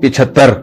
75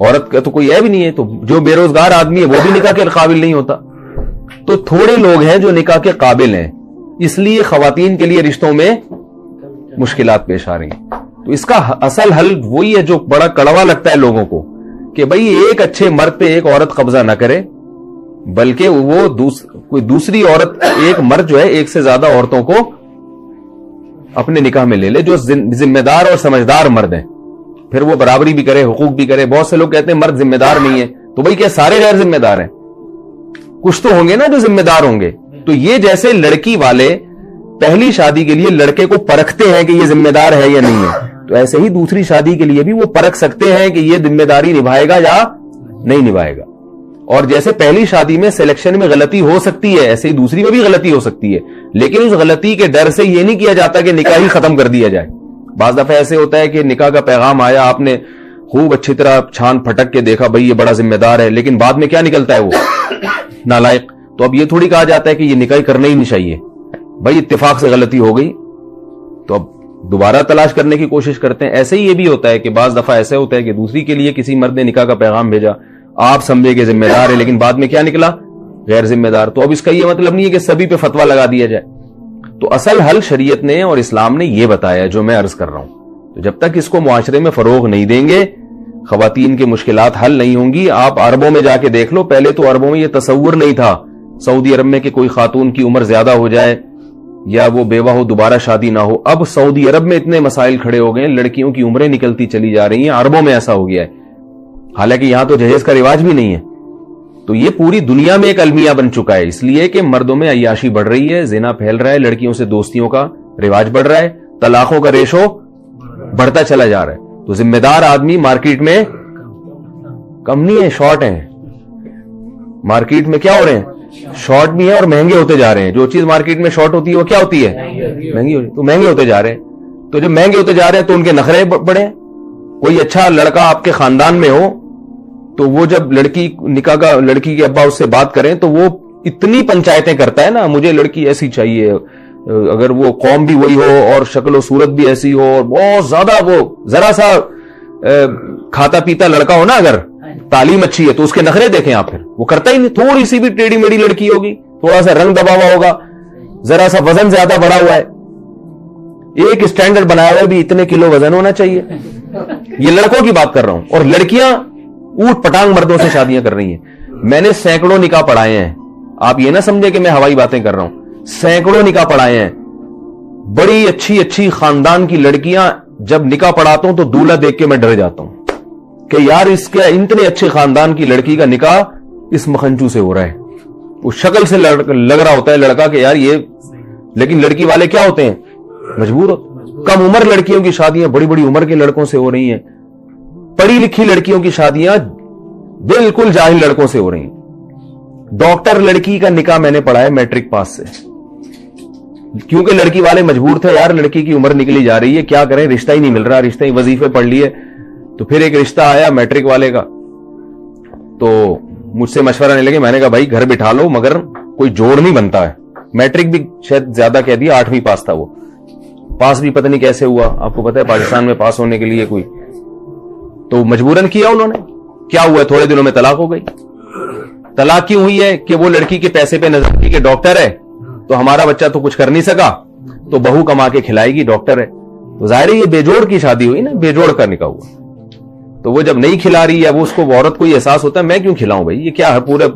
عورت کا تو کوئی عیب نہیں ہے, تو جو بے روزگار آدمی ہے وہ بھی نکاح کے قابل نہیں ہوتا. تو تھوڑے لوگ ہیں جو نکاح کے قابل ہیں, اس لیے خواتین کے لیے رشتوں میں مشکلات پیش آ رہی ہیں. تو اس کا اصل حل وہی ہے جو بڑا کڑوا لگتا ہے لوگوں کو, کہ بھئی ایک اچھے مرد پہ ایک عورت قبضہ نہ کرے, بلکہ وہ کوئی دوسری عورت, ایک مرد جو ہے ایک سے زیادہ عورتوں کو اپنے نکاح میں لے لے جو ذمہ دار اور سمجھدار مرد ہیں, پھر وہ برابری بھی کرے, حقوق بھی کرے. بہت سے لوگ کہتے ہیں مرد ذمہ دار نہیں ہے, تو بھئی کیا سارے غیر ذمہ دار ہیں؟ کچھ تو ہوں گے نا جو ذمہ دار ہوں گے. تو یہ جیسے لڑکی والے پہلی شادی کے لیے لڑکے کو پرکھتے ہیں کہ یہ ذمہ دار ہے یا نہیں ہے, تو ایسے ہی دوسری شادی کے لیے بھی وہ پرکھ سکتے ہیں کہ یہ ذمہ داری نبھائے گا یا نہیں نبھائے گا. اور جیسے پہلی شادی میں سلیکشن میں غلطی ہو سکتی ہے, ایسے ہی دوسری میں بھی غلطی ہو سکتی ہے, لیکن اس غلطی کے ڈر سے یہ نہیں کیا جاتا کہ نکاح ہی ختم کر دیا جائے. بعض دفعہ ایسے ہوتا ہے کہ نکاح کا پیغام آیا, آپ نے خوب اچھی طرح چھان پھٹک کے دیکھا بھئی یہ بڑا ذمہ دار ہے, لیکن بعد میں کیا نکلتا ہے وہ نالائق. تو اب یہ تھوڑی کہا جاتا ہے کہ یہ نکاح کرنا ہی نہیں چاہیے, بھئی اتفاق سے غلطی ہو گئی تو اب دوبارہ تلاش کرنے کی کوشش کرتے ہیں. ایسے ہی یہ بھی ہوتا ہے کہ بعض دفعہ ایسے ہوتا ہے کہ دوسری کے لیے کسی مرد نے نکاح کا پیغام بھیجا, آپ سمجھے کہ ذمہ دار ہے, لیکن بعد میں کیا نکلا, غیر ذمہ دار. تو اب اس کا یہ مطلب نہیں ہے کہ سبھی پہ فتویٰ لگا دیا جائے. تو اصل حل شریعت نے اور اسلام نے یہ بتایا جو میں عرض کر رہا ہوں. تو جب تک اس کو معاشرے میں فروغ نہیں دیں گے, خواتین کی مشکلات حل نہیں ہوں گی. آپ عربوں میں جا کے دیکھ لو, پہلے تو عربوں میں یہ تصور نہیں تھا سعودی عرب میں کہ کوئی خاتون کی عمر زیادہ ہو جائے یا وہ بیوہ ہو دوبارہ شادی نہ ہو. اب سعودی عرب میں اتنے مسائل کھڑے ہو گئے, لڑکیوں کی عمریں نکلتی چلی جا رہی ہیں. عربوں میں ایسا ہو گیا ہے, حالانکہ یہاں تو جہیز کا رواج بھی نہیں ہے. تو یہ پوری دنیا میں ایک المیہ بن چکا ہے, اس لیے کہ مردوں میں عیاشی بڑھ رہی ہے, زنا پھیل رہا ہے, لڑکیوں سے دوستیوں کا رواج بڑھ رہا ہے, طلاقوں کا ریشو بڑھتا چلا جا رہا ہے. تو ذمہ دار آدمی مارکیٹ میں کم نہیں ہے, شارٹ ہیں. مارکیٹ میں کیا ہو رہے ہیں, شارٹ بھی ہیں اور مہنگے ہوتے جا رہے ہیں. جو چیز مارکیٹ میں شارٹ ہوتی ہے وہ کیا ہوتی ہے, مہنگی ہوتی ہے. تو مہنگے ہوتے جا رہے ہیں. تو جب مہنگے ہوتے جا رہے ہیں تو ان کے نخرے بڑھے. کوئی اچھا لڑکا آپ کے خاندان میں ہو تو وہ جب لڑکی نکاح کا, لڑکی کے ابا اس سے بات کریں تو وہ اتنی پنچایتیں کرتا ہے نا, مجھے لڑکی ایسی چاہیے, اگر وہ قوم بھی وہی ہو اور شکل و صورت بھی ایسی ہو اور بہت زیادہ وہ ذرا سا کھاتا پیتا لڑکا ہو نا, اگر تعلیم اچھی ہے تو اس کے نخرے دیکھیں آپ, پھر وہ کرتا ہی نہیں. تھوڑی سی بھی ٹیڑھی میڑھی لڑکی ہوگی, تھوڑا سا رنگ دبا ہوا ہوگا, ذرا سا وزن زیادہ بڑھا ہوا ہے, ایک اسٹینڈرڈ بنایا ہوا ہے بھی اتنے کلو وزن ہونا چاہیے. یہ لڑکوں کی بات کر رہا ہوں. اور لڑکیاں اوٹ پٹانگ مردوں سے شادیاں کر رہی ہیں. میں نے سینکڑوں نکاح پڑھائے ہیں, آپ یہ نہ سمجھے کہ میں ہوائی باتیں کر رہا ہوں, سینکڑوں نکاح پڑھائے ہیں. بڑی اچھی اچھی خاندان کی لڑکیاں, جب نکاح پڑھاتا ہوں تو دولہا دیکھ کے میں ڈر جاتا ہوں کہ یار اس کے اتنے اچھے خاندان کی لڑکی کا نکاح اس مکھنچو سے ہو رہا ہے. اس شکل سے لگ رہا ہوتا ہے لڑکا کہ یار یہ, لیکن لڑکی والے کیا ہوتے ہیں, مجبور ہوتے. کم عمر لڑکیوں کی شادیاں بڑی بڑی عمر کے لڑکوں سے ہو رہی ہیں, پڑھی لکھی لڑکیوں کی شادیاں بالکل جاہل لڑکوں سے ہو رہی ہیں. ڈاکٹر لڑکی کا نکاح میں نے پڑھا ہے میٹرک پاس سے, کیونکہ لڑکی والے مجبور تھے, یار لڑکی کی عمر نکلی جا رہی ہے, کیا کریں, رشتہ ہی نہیں مل رہا, رشتہ ہی وظیفے پڑھ لیے. تو پھر ایک رشتہ آیا میٹرک والے کا, تو مجھ سے مشورہ نہیں لگے. میں نے کہا بھائی گھر بٹھا لو, مگر کوئی جوڑ نہیں بنتا ہے. میٹرک بھی شاید زیادہ کہہ دیا, 8ویں پاس تھا وہ, پاس بھی پتہ نہیں کیسے ہوا. آپ کو پتہ ہے پاکستان میں پاس ہونے کے لیے کوئی, تو مجبوراً کیا انہوں نے. کیا ہوا, تھوڑے دنوں میں طلاق ہو گئی. طلاق کیوں ہوئی ہے کہ وہ لڑکی کے پیسے پہ نظر کی کہ ڈاکٹر ہے تو ہمارا بچہ تو کچھ کر نہیں سکا, تو بہو کما کے کھلائے گی, ڈاکٹر ہے. تو ظاہر ہے یہ بے جوڑ کی شادی ہوئی نا, بے جوڑ کا نکاح ہوا. تو وہ جب نہیں کھلا رہی ہے, وہ اس کو عورت کو یہ احساس ہوتا ہے میں کیوں کھلاؤں بھائی, یہ کیا ہے پورے.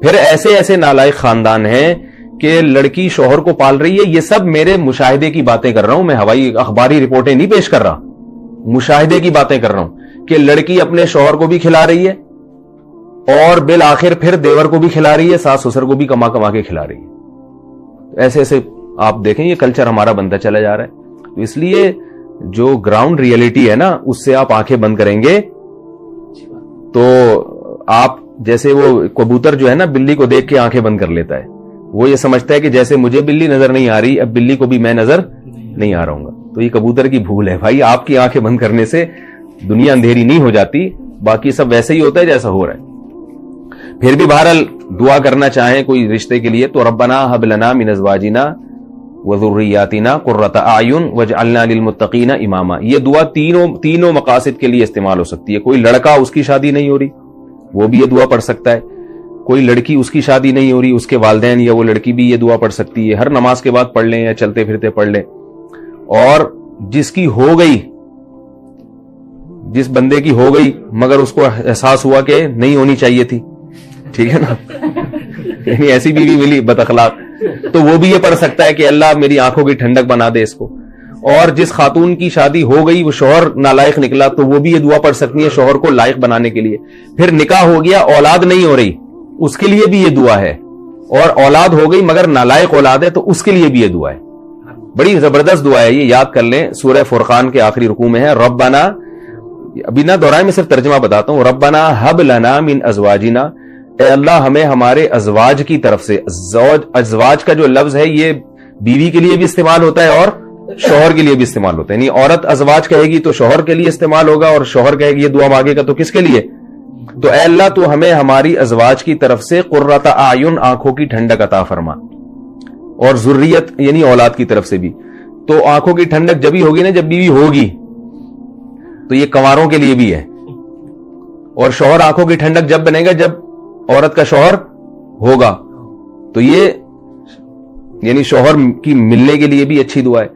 پھر ایسے ایسے نالائق خاندان ہیں کہ لڑکی شوہر کو پال رہی ہے. یہ سب میرے مشاہدے کی باتیں کر رہا ہوں, میں ہوائی اخباری رپورٹیں نہیں پیش کر رہا, مشاہدے کی باتیں کر رہا ہوں کہ لڑکی اپنے شوہر کو بھی کھلا رہی ہے اور بالآخر پھر دیور کو بھی کھلا رہی ہے, ساس سسر کو بھی کما کما کے کھلا رہی ہے. ایسے ایسے آپ دیکھیں یہ کلچر ہمارا بنتا چلا جا رہا ہے. تو اس لیے جو گراؤنڈ ریئلٹی ہے نا, اس سے آپ آنکھیں بند کریں گے تو آپ, جیسے وہ کبوتر جو ہے نا بلی کو دیکھ کے آنکھیں بند کر لیتا ہے, وہ یہ سمجھتا ہے کہ جیسے مجھے بلی نظر نہیں آ رہی, اب بلی کو بھی میں نظر نہیں آ رہا ہوں گا. تو یہ کبوتر کی بھول ہے بھائی, آپ کی آنکھیں بند کرنے سے دنیا اندھیری نہیں ہو جاتی, باقی سب ویسے ہی ہوتا ہے جیسا ہو رہا ہے. پھر بھی بہرحال دعا کرنا چاہیں کوئی رشتے کے لیے تو ربنا ہب لنا من ازواجنا وذریاتنا قرۃ اعین واجعلنا للمتقین اماما. یہ دعا تینوں مقاصد کے لیے استعمال ہو سکتی ہے. کوئی لڑکا اس کی شادی نہیں ہو رہی وہ بھی یہ دعا پڑھ سکتا ہے, کوئی لڑکی اس کی شادی نہیں ہو رہی اس کے والدین یا وہ لڑکی بھی یہ دعا پڑھ سکتی ہے. ہر نماز کے بعد پڑھ لیں یا چلتے پھرتے پڑھ لیں. اور جس کی ہو گئی, جس بندے کی ہو گئی مگر اس کو احساس ہوا کہ نہیں ہونی چاہیے تھی, ٹھیک ہے نا, یعنی ایسی بیوی ملی بد اخلاق, تو وہ بھی یہ پڑھ سکتا ہے کہ اللہ میری آنکھوں کی ٹھنڈک بنا دے اس کو. اور جس خاتون کی شادی ہو گئی وہ شوہر نالائق نکلا تو وہ بھی یہ دعا پڑھ سکتی ہے شوہر کو لائق بنانے کے لیے. پھر نکاح ہو گیا اولاد نہیں ہو رہی اس کے لیے بھی یہ دعا ہے, اور اولاد ہو گئی مگر نالائق اولاد ہے تو اس کے لیے بھی یہ دعا ہے. بڑی زبردست دعا ہے, یہ یاد کر لیں. سورہ فرقان کے آخری رکوع میں ہے ربنا, ابھی نہ دہرائیں میں صرف ترجمہ بتاتا ہوں, ربنا ہب لنا من ازواجنا, اے اللہ ہمیں ہمارے ازواج کی طرف سے. ازواج کا جو لفظ ہے یہ بیوی کے لیے بھی استعمال ہوتا ہے اور شوہر کے لیے بھی استعمال ہوتا ہے. یعنی عورت ازواج کہے گی تو شوہر کے لیے استعمال ہوگا, اور شوہر کہے گی یہ دعا مانگے گا تو کس کے لیے؟ تو اے اللہ تو ہمیں ہماری ازواج کی طرف سے قرۃ اعین آنکھوں کی ٹھنڈک عطا فرما, اور ذریت یعنی اولاد کی طرف سے بھی. تو آنکھوں کی ٹھنڈک جبھی ہوگی نا جب بیوی ہوگی, تو یہ کنواروں کے لیے بھی ہے. اور شوہر آنکھوں کی ٹھنڈک جب بنے گا جب عورت کا شوہر ہوگا, تو یہ یعنی شوہر کی ملنے کے لیے بھی اچھی دعا ہے.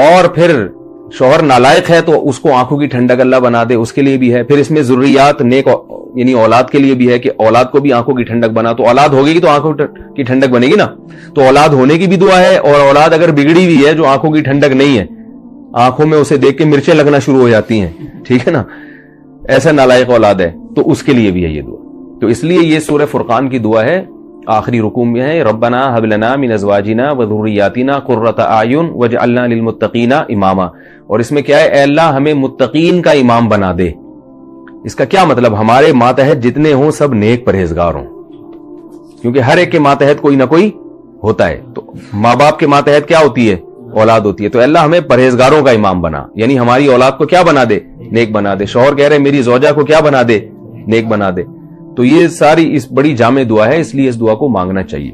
اور پھر شوہر نالائق ہے تو اس کو آنکھوں کی ٹھنڈک اللہ بنا دے اس کے لیے بھی ہے. پھر اس میں ذریات نیک یعنی اولاد کے لیے بھی ہے کہ اولاد کو بھی آنکھوں کی ٹھنڈک بنا. تو اولاد ہوگی تو آنکھوں کی ٹھنڈک بنے گی نا, تو اولاد ہونے کی بھی دعا ہے. اور اولاد اگر بگڑی ہوئی ہے جو آنکھوں کی ٹھنڈک نہیں ہے, آنکھوں میں اسے دیکھ کے مرچیں لگنا شروع ہو جاتی ہیں, ٹھیک ہے نا, ایسا نالائق اولاد ہے تو اس کے لیے بھی ہے یہ دعا. تو اس لیے یہ سورہ فرقان کی دعا ہے, آخری رکوع میں ہے ربنا ہب لنا من ازواجنا وذریاتنا قرۃ اعین واجعلنا للمتقین اماما. اور اس میں کیا ہے, اے اللہ ہمیں متقین کا امام بنا دے. اس کا کیا مطلب, ہمارے ماتحت جتنے ہوں سب نیک پرہیزگار ہوں, کیونکہ ہر ایک کے ماتحت کوئی نہ کوئی ہوتا ہے. تو ماں باپ کے ماتحت کیا ہوتی ہے, اولاد ہوتی ہے. تو اللہ ہمیں پرہیزگاروں کا امام بنا, یعنی ہماری اولاد کو کیا بنا دے, نیک بنا دے. شوہر کہہ رہے میری زوجہ کو کیا بنا دے, نیک بنا دے. تو یہ ساری اس بڑی جامع دعا ہے, اس لیے اس دعا کو مانگنا چاہیے.